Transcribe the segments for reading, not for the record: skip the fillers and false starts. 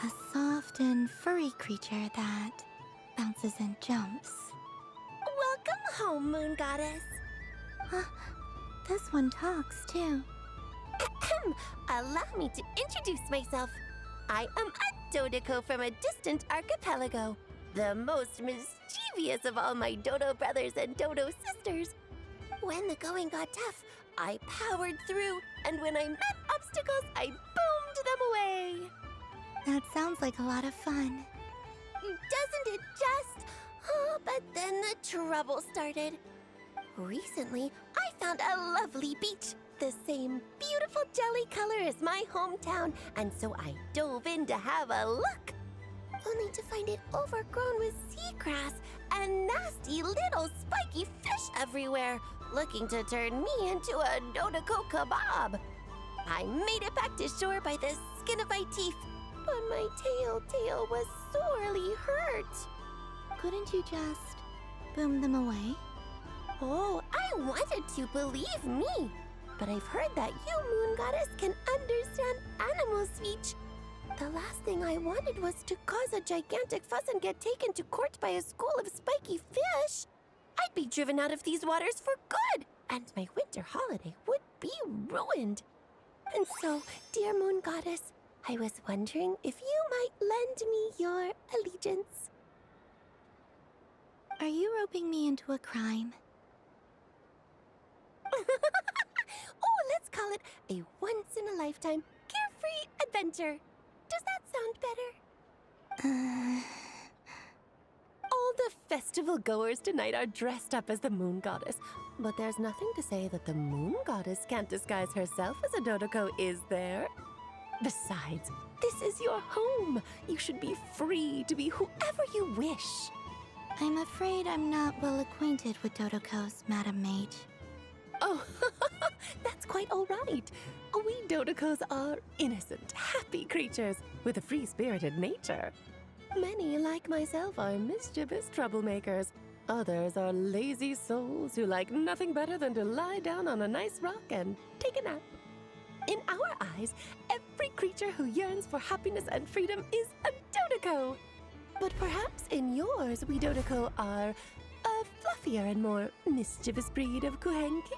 A soft and furry creature that bounces and jumps. Welcome home, Moon Goddess. This one talks too. Allow me to introduce myself. I am a Dodoco from a distant archipelago, the most mischievous of all my Dodo brothers and Dodo sisters. When the going got tough, I powered through, and when I met obstacles, I boomed them away. That sounds like a lot of fun. Doesn't it just? Oh, but then the trouble started. Recently, I found a lovely beach, the same beautiful jelly color as my hometown, and so I dove in to have a look, only to find it overgrown with seagrass and nasty little spiky fish everywhere, looking to turn me into a Dodoco kebab. I made it back to shore by the skin of my teeth, but my tail was sorely hurt. Couldn't you just boom them away? Oh, I wanted to, believe me. But I've heard that you, Moon Goddess, can understand animal speech. The last thing I wanted was to cause a gigantic fuss and get taken to court by a school of spiky fish. I'd be driven out of these waters for good, and my winter holiday would be ruined. And so, dear Moon Goddess, I was wondering if you might lend me your allegiance. Are you roping me into a crime? Oh, let's call it a once-in-a-lifetime carefree adventure. Does that sound better? All the festival goers tonight are dressed up as the Moon Goddess, but there's nothing to say that the Moon Goddess can't disguise herself as a Dodoco, is there? Besides, this is your home. You should be free to be whoever you wish. I'm afraid I'm not well acquainted with Dodocos, Madam Mage. Oh, that's quite all right. We Dodocos are innocent, happy creatures with a free-spirited nature. Many, like myself, are mischievous troublemakers. Others are lazy souls who like nothing better than to lie down on a nice rock and take a nap. In our eyes, every creature who yearns for happiness and freedom is a Dodoco. But perhaps in yours, we Dodoco are a fluffier and more mischievous breed of Kuhenki.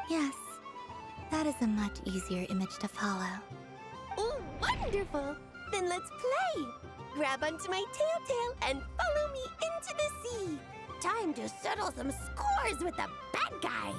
Yes, that is a much easier image to follow. Oh, wonderful! Then let's play! Grab onto my tail and follow me into the sea! Time to settle some scores with the bad guys!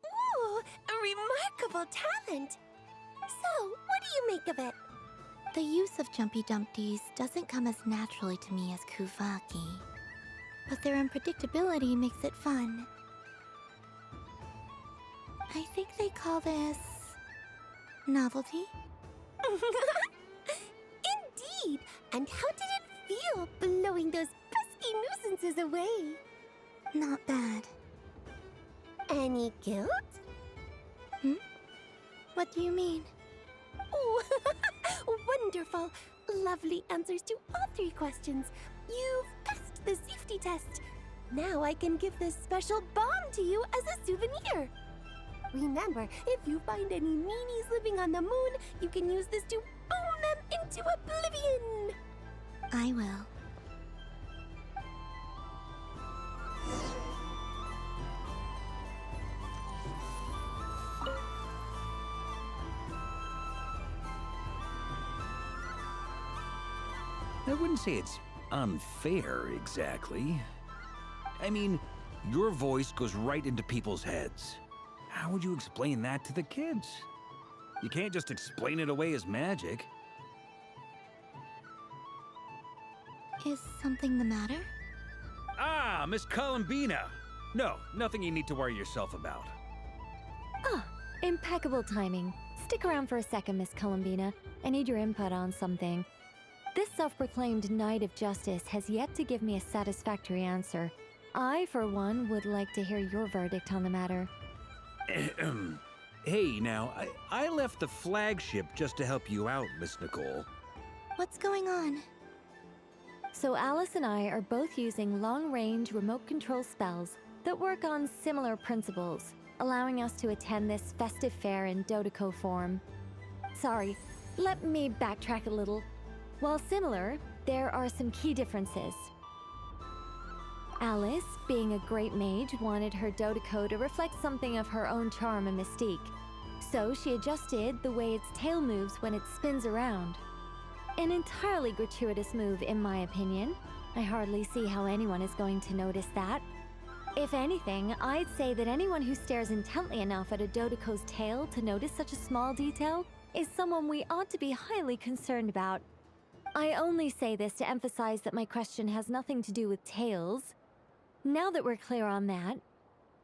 Ooh, a remarkable talent! So, what do you make of it? The use of Jumpy Dumpties doesn't come as naturally to me as Kuvaki, but their unpredictability makes it fun. I think they call this novelty. Indeed! And how did it feel blowing those pesky nuisances the way. Not bad. Any guilt? What do you mean? Oh, wonderful. Lovely answers to all 3 questions. You've passed the safety test. Now I can give this special bomb to you as a souvenir. Remember, if you find any meanies living on the moon, you can use this to boom them into oblivion. I will. I wouldn't say it's unfair, exactly. I mean, your voice goes right into people's heads. How would you explain that to the kids? You can't just explain it away as magic. Is something the matter? Ah, Miss Columbina! No, nothing you need to worry yourself about. Ah, impeccable timing. Stick around for a second, Miss Columbina. I need your input on something. This self-proclaimed Knight of Justice has yet to give me a satisfactory answer. I, for one, would like to hear your verdict on the matter. Hey, now, I left the flagship just to help you out, Miss Nicole. What's going on? So Alice and I are both using long-range remote control spells that work on similar principles, allowing us to attend this festive fair in Dodeco form. Sorry, let me backtrack a little. While similar, there are some key differences. Alice, being a great mage, wanted her Dodeco to reflect something of her own charm and mystique. So she adjusted the way its tail moves when it spins around. An entirely gratuitous move, in my opinion. I hardly see how anyone is going to notice that. If anything, I'd say that anyone who stares intently enough at a Dodeco's tail to notice such a small detail is someone we ought to be highly concerned about. I only say this to emphasize that my question has nothing to do with tails. Now that we're clear on that,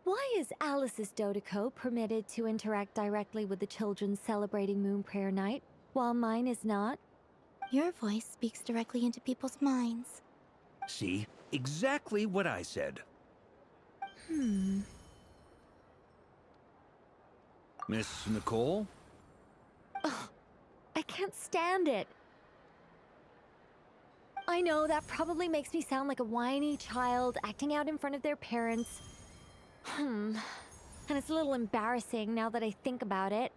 why is Alice's Dodeco permitted to interact directly with the children celebrating Moon Prayer Night, while mine is not? Your voice speaks directly into people's minds. See? Exactly what I said. Miss Nicole? I can't stand it. I know that probably makes me sound like a whiny child acting out in front of their parents. And it's a little embarrassing now that I think about it.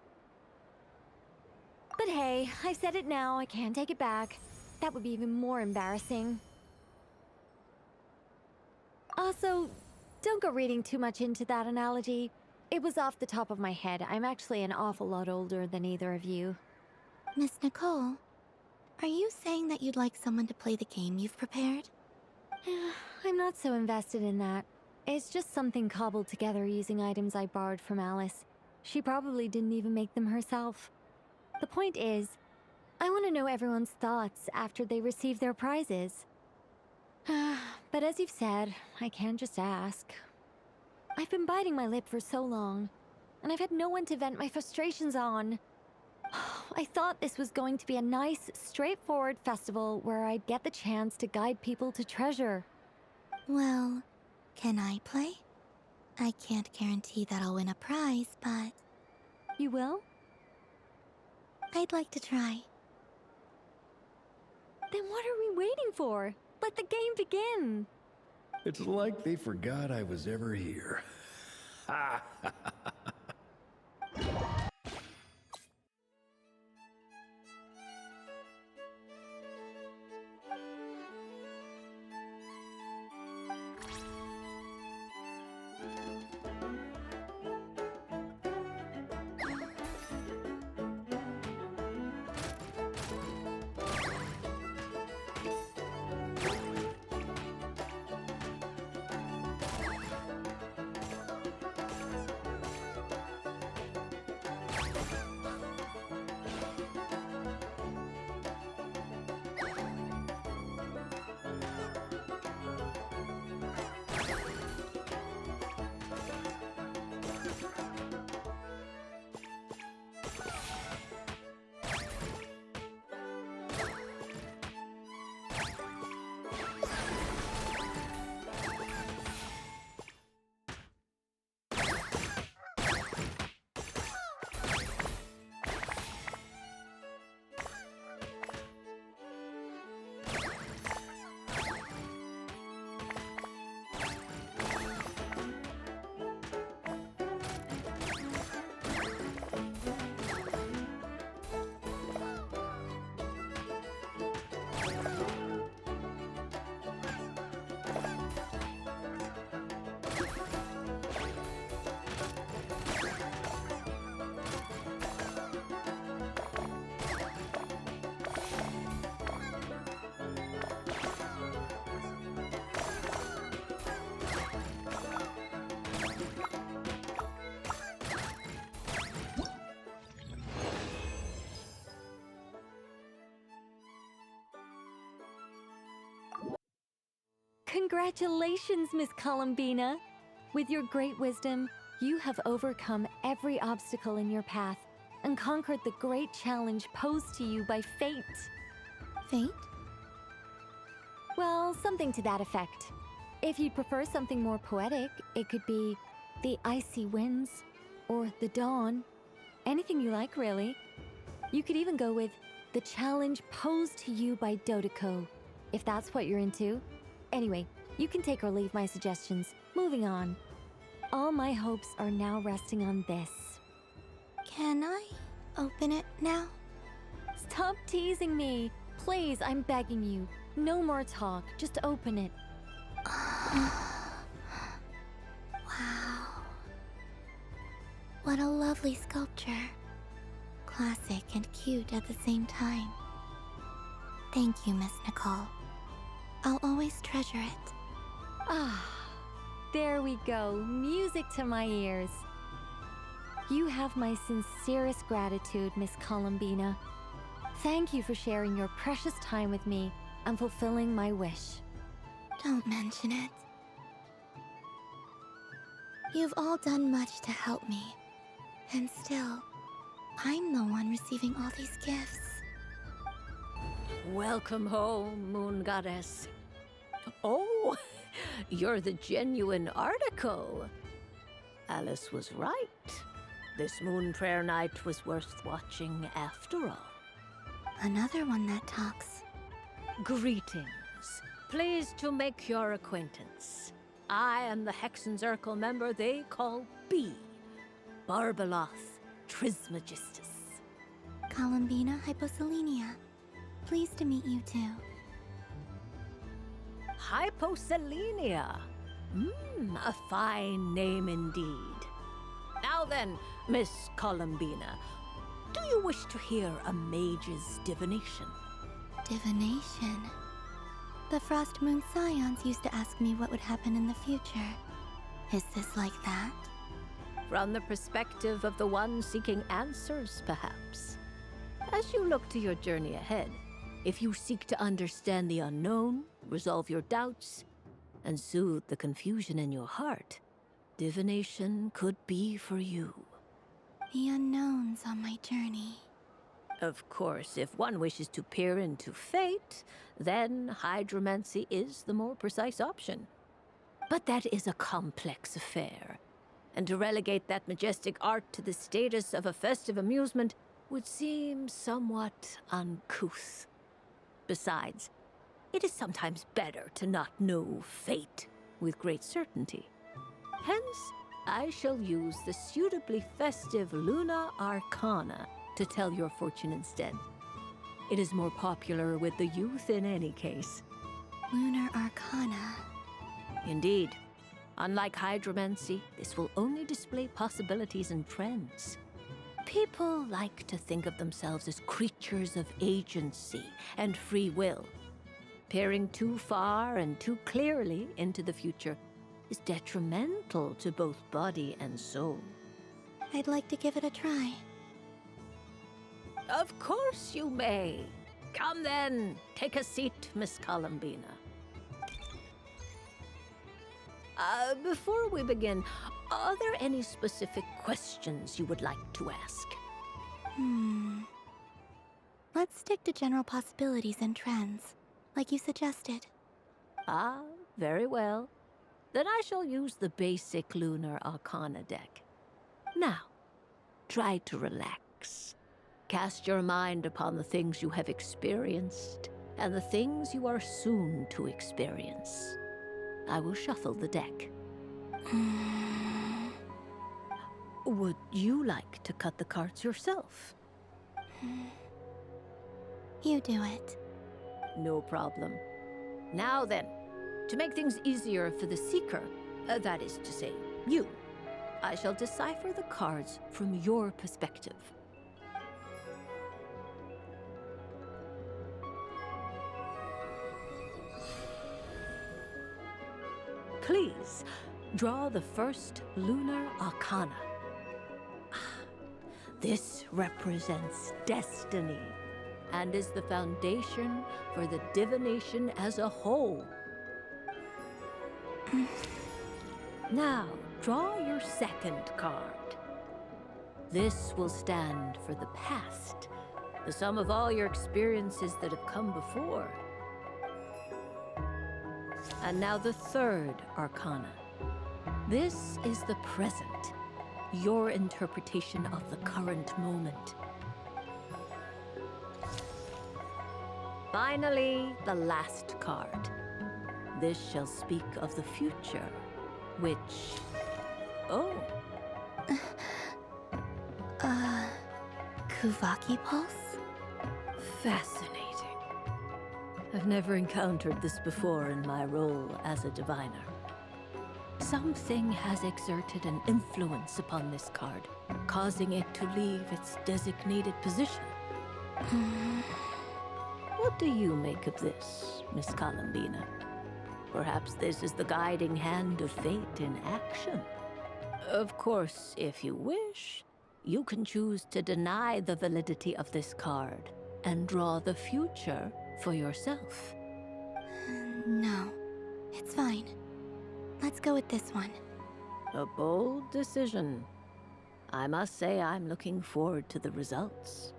But hey, I've said it now, I can't take it back. That would be even more embarrassing. Also, don't go reading too much into that analogy. It was off the top of my head. I'm actually an awful lot older than either of you. Miss Nicole, are you saying that you'd like someone to play the game you've prepared? I'm not so invested in that. It's just something cobbled together using items I borrowed from Alice. She probably didn't even make them herself. The point is, I want to know everyone's thoughts after they receive their prizes. But as you've said, I can't just ask. I've been biting my lip for so long, and I've had no one to vent my frustrations on. I thought this was going to be a nice, straightforward festival where I'd get the chance to guide people to treasure. Well, can I play? I can't guarantee that I'll win a prize, but You will? I'd like to try. Then what are we waiting for? Let the game begin! It's like they forgot I was ever here. Congratulations, Miss Columbina! With your great wisdom, you have overcome every obstacle in your path and conquered the great challenge posed to you by fate. Fate? Well, something to that effect. If you'd prefer something more poetic, it could be the icy winds or the dawn. Anything you like, really. You could even go with the challenge posed to you by Dodeko, if that's what you're into. Anyway, you can take or leave my suggestions. Moving on. All my hopes are now resting on this. Can I open it now? Stop teasing me. Please, I'm begging you. No more talk. Just open it. Wow. What a lovely sculpture. Classic and cute at the same time. Thank you, Miss Nicole. I'll always treasure it. Ah, there we go. Music to my ears. You have my sincerest gratitude, Miss Columbina. Thank you for sharing your precious time with me and fulfilling my wish. Don't mention it. You've all done much to help me. And still, I'm the one receiving all these gifts. Welcome home, Moon Goddess. Oh, you're the genuine article. Alice was right. This moon prayer night was worth watching after all. Another one that talks. Greetings. Pleased to make your acquaintance. I am the Hexenzirkel member they call B. Barbeloth Trismegistus. Columbina Hyposelenia. Pleased to meet you too. Hyposelenia. A fine name indeed. Now then, Miss Columbina, do you wish to hear a mage's divination? Divination. The Frost Moon Scions used to ask me what would happen in the future. Is this like that? From the perspective of the one seeking answers, perhaps. As you look to your journey ahead, if you seek to understand the unknown, resolve your doubts, and soothe the confusion in your heart, divination could be for you. The unknowns on my journey. Of course, if one wishes to peer into fate, then hydromancy is the more precise option. But that is a complex affair, and to relegate that majestic art to the status of a festive amusement would seem somewhat uncouth. Besides, it is sometimes better to not know fate with great certainty. Hence, I shall use the suitably festive Luna Arcana to tell your fortune instead. It is more popular with the youth in any case. Lunar Arcana. Indeed. Unlike hydromancy, this will only display possibilities and trends. People like to think of themselves as creatures of agency and free will. Peering too far and too clearly into the future is detrimental to both body and soul. I'd like to give it a try. Of course you may. Come then, take a seat, Miss Columbina. Before we begin, are there any specific questions you would like to ask? Let's stick to general possibilities and trends, like you suggested. Ah, very well. Then I shall use the basic Lunar Arcana deck. Now, try to relax. Cast your mind upon the things you have experienced and the things you are soon to experience. I will shuffle the deck. Would you like to cut the cards yourself? You do it. No problem. Now then, to make things easier for the seeker, that is to say, you, I shall decipher the cards from your perspective. Please, draw the first Lunar Arcana. This represents destiny and is the foundation for the divination as a whole. Now, draw your second card. This will stand for the past, the sum of all your experiences that have come before. And now the third arcana. This is the present, your interpretation of the current moment. Finally, the last card. This shall speak of the future, which... Oh, Kuvaki Pulse? fascinating. I've never encountered this before in my role as a diviner. Something has exerted an influence upon this card, causing it to leave its designated position. What do you make of this, Miss Columbina? Perhaps this is the guiding hand of fate in action. Of course, if you wish, you can choose to deny the validity of this card and draw the future for yourself. No, it's fine. Let's go with this one. A bold decision. I must say I'm looking forward to the results.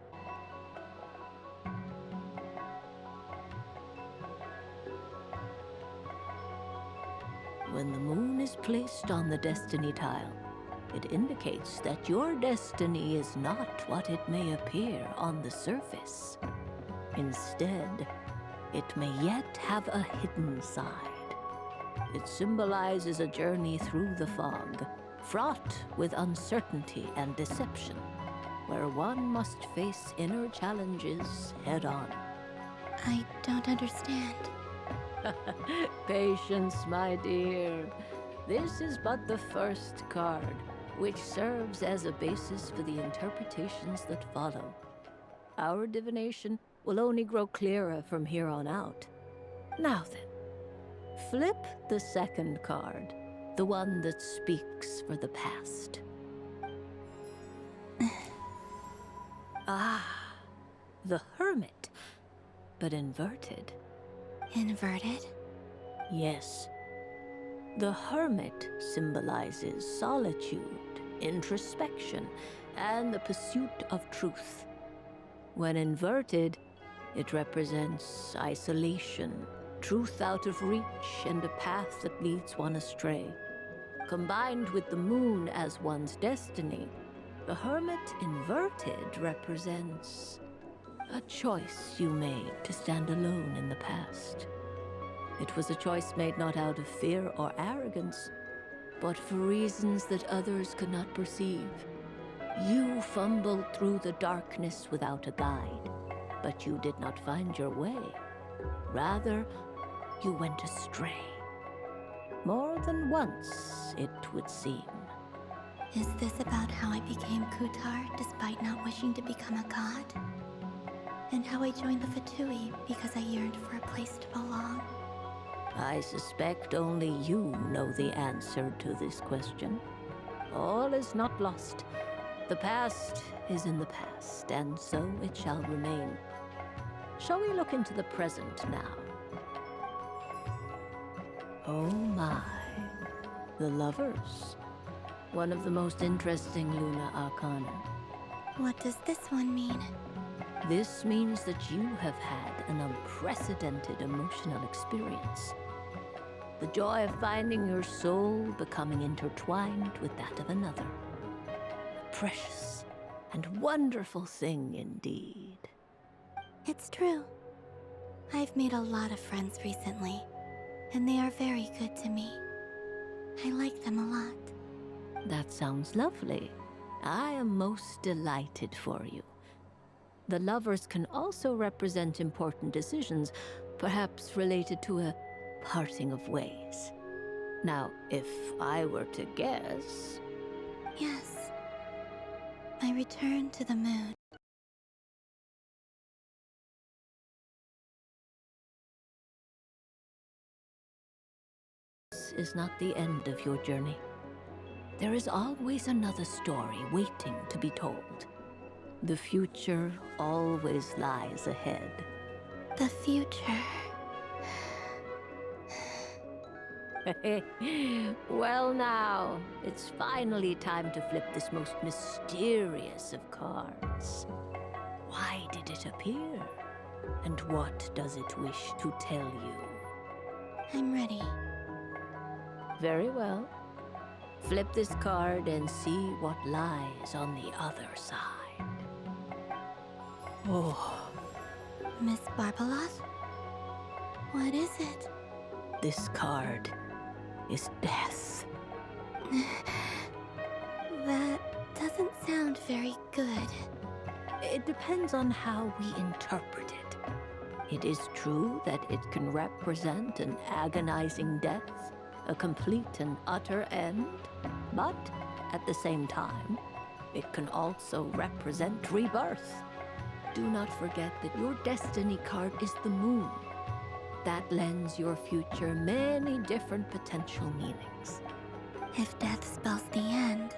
When the moon is placed on the destiny tile, it indicates that your destiny is not what it may appear on the surface. Instead, it may yet have a hidden side. It symbolizes a journey through the fog, fraught with uncertainty and deception, where one must face inner challenges head-on. I don't understand. Patience, my dear. This is but the first card, which serves as a basis for the interpretations that follow. Our divination will only grow clearer from here on out. Now then, flip the second card, the one that speaks for the past. Ah, the Hermit, but inverted. Inverted? Yes. The Hermit symbolizes solitude, introspection, and the pursuit of truth. When inverted, it represents isolation, truth out of reach, and a path that leads one astray. Combined with the moon as one's destiny, the Hermit inverted represents a choice you made to stand alone in the past. It was a choice made not out of fear or arrogance, but for reasons that others could not perceive. You fumbled through the darkness without a guide, but you did not find your way. Rather, you went astray. More than once, it would seem. Is this about how I became Kutar despite not wishing to become a god? And how I joined the Fatui because I yearned for a place to belong? I suspect only you know the answer to this question. All is not lost. The past is in the past, and so it shall remain. Shall we look into the present now? Oh my, the Lovers. One of the most interesting Luna Arcana. What does this one mean? This means that you have had an unprecedented emotional experience. The joy of finding your soul becoming intertwined with that of another. A precious and wonderful thing indeed. It's true. I've made a lot of friends recently, and they are very good to me. I like them a lot. That sounds lovely. I am most delighted for you. The Lovers can also represent important decisions, perhaps related to a parting of ways. Now, if I were to guess... Yes. My return to the moon. This is not the end of your journey. There is always another story waiting to be told. The future always lies ahead. The future. Well, now, it's finally time to flip this most mysterious of cards. Why did it appear? And what does it wish to tell you? I'm ready. Very well. Flip this card and see what lies on the other side. Oh, Miss Barbaloth? What is it? this card is death. That doesn't sound very good. It depends on how we interpret it. It is true that it can represent an agonizing death, a complete and utter end, but at the same time, it can also represent rebirth. Do not forget that your destiny card is the moon. That lends your future many different potential meanings. If death spells the end,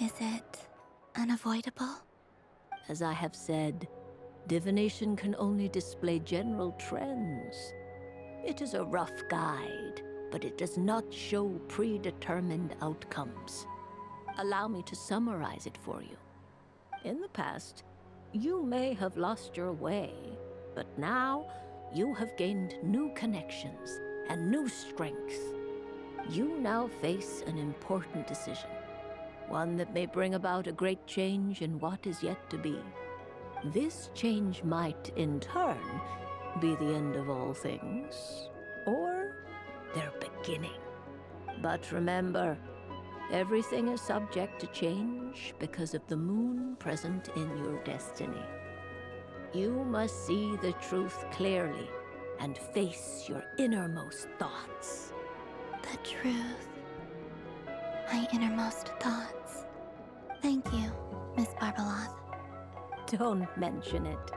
is it unavoidable? As I have said, divination can only display general trends. It is a rough guide, but it does not show predetermined outcomes. Allow me to summarize it for you. In the past, you may have lost your way, but now you have gained new connections and new strength. You now face an important decision, one that may bring about a great change in what is yet to be. This change might, in turn, be the end of all things, or their beginning. But remember, everything is subject to change because of the moon present in your destiny. You must see the truth clearly and face your innermost thoughts. The truth. My innermost thoughts. Thank you, Miss Barbaloth. Don't mention it.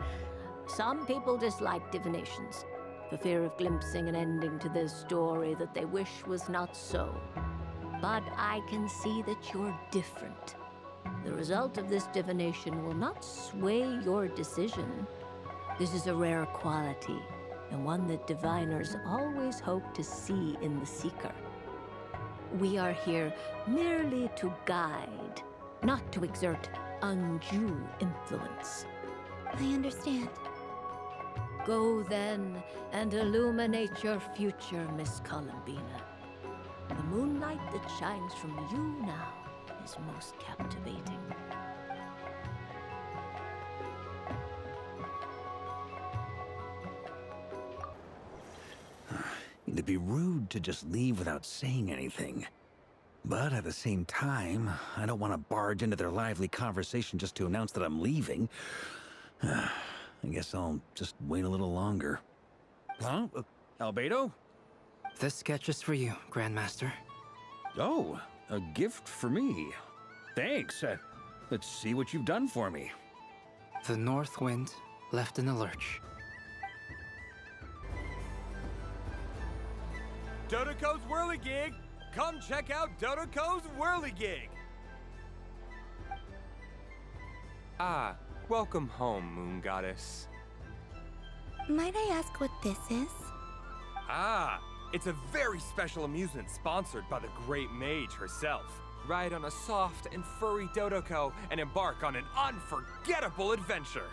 Some people dislike divinations, for fear of glimpsing an ending to their story that they wish was not so. But I can see that you're different. The result of this divination will not sway your decision. This is a rare quality, and one that diviners always hope to see in the seeker. We are here merely to guide, not to exert undue influence. I understand. Go then and illuminate your future, Miss Columbina. The moonlight that shines from you now is most captivating. It'd be rude to just leave without saying anything. But at the same time, I don't want to barge into their lively conversation just to announce that I'm leaving. I guess I'll just wait a little longer. Huh? Albedo? This sketch is for you, Grandmaster. Oh, a gift for me. Thanks. Let's see what you've done for me. The North Wind left in a lurch. Dodoco's Whirligig! Come check out Dodoco's Whirligig! Ah, welcome home, Moon Goddess. Might I ask what this is? Ah, it's a very special amusement sponsored by the Great Mage herself. Ride on a soft and furry Dodoco and embark on an unforgettable adventure.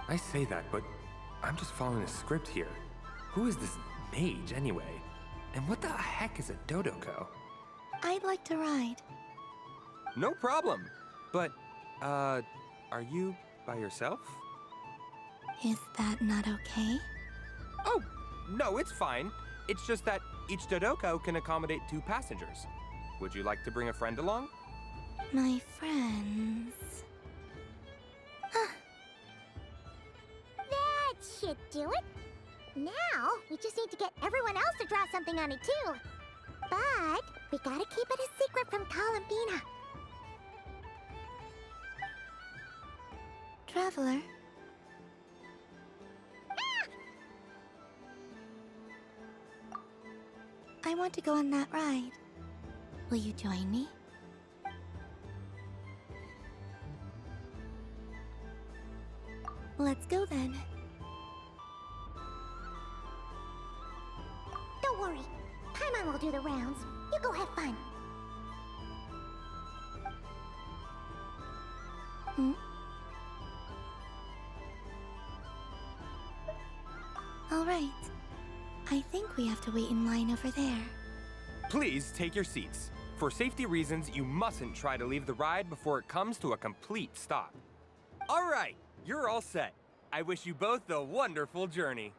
I say that, but I'm just following a script here. Who is this mage, anyway? And what the heck is a Dodoco? I'd like to ride. No problem. But, are you by yourself? Is that not okay? Oh, no, it's fine. It's just that each Dodoco can accommodate 2 passengers. Would you like to bring a friend along? My friends. That should do it. Now, we just need to get everyone else to draw something on it too. But we gotta keep it a secret from Columbina. Traveler. I want to go on that ride. Will you join me? Let's go then. Don't worry, Paimon will do the rounds. You go have fun. All right. I think we have to wait in line over there. Please take your seats. For safety reasons, you mustn't try to leave the ride before it comes to a complete stop. All right, you're all set. I wish you both a wonderful journey.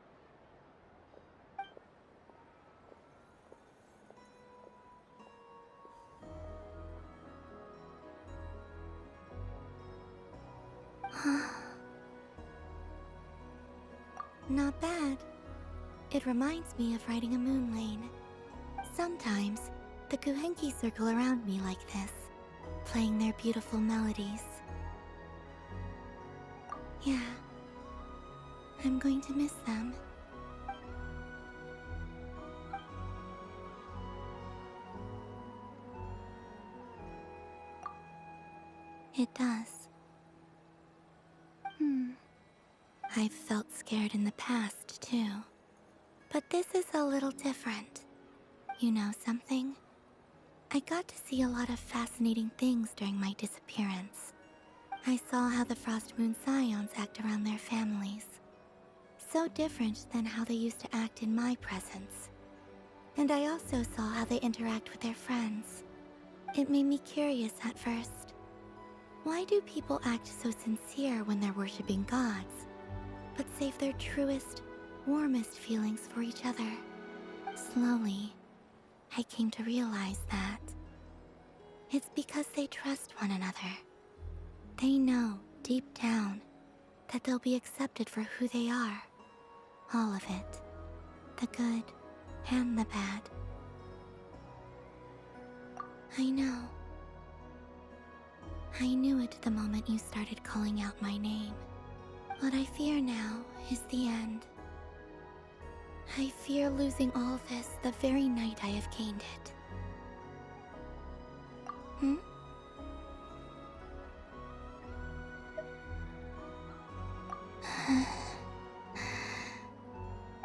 Not bad. It reminds me of riding a moon lane. Sometimes, the Kuhenki circle around me like this, playing their beautiful melodies. Yeah, I'm going to miss them. It does. I've felt scared in the past, too. But this is a little different. You know something? I got to see a lot of fascinating things during my disappearance. I saw how the Frost Moon Scions act around their families. So different than how they used to act in my presence. And I also saw how they interact with their friends. It made me curious at first. Why do people act so sincere when they're worshipping gods, but save their truest, warmest feelings for each other? Slowly, I came to realize that it's because they trust one another. They know, deep down, that they'll be accepted for who they are. All of it. The good and the bad. I know. I knew it the moment you started calling out my name. What I fear now is the end. I fear losing all this the very night I have gained it.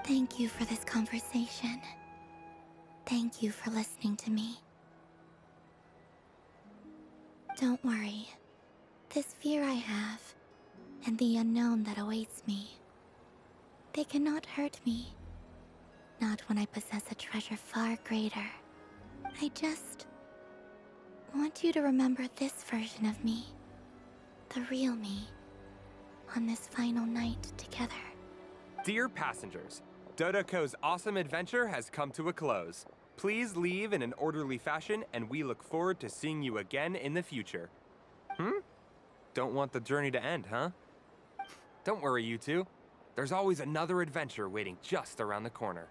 Thank you for this conversation. Thank you for listening to me. Don't worry. This fear I have, and the unknown that awaits me, they cannot hurt me. Not when I possess a treasure far greater. I just want you to remember this version of me, the real me, on this final night together. Dear passengers, Dodoko's awesome adventure has come to a close. Please leave in an orderly fashion, and we look forward to seeing you again in the future. Don't want the journey to end, huh? Don't worry, you two. There's always another adventure waiting just around the corner.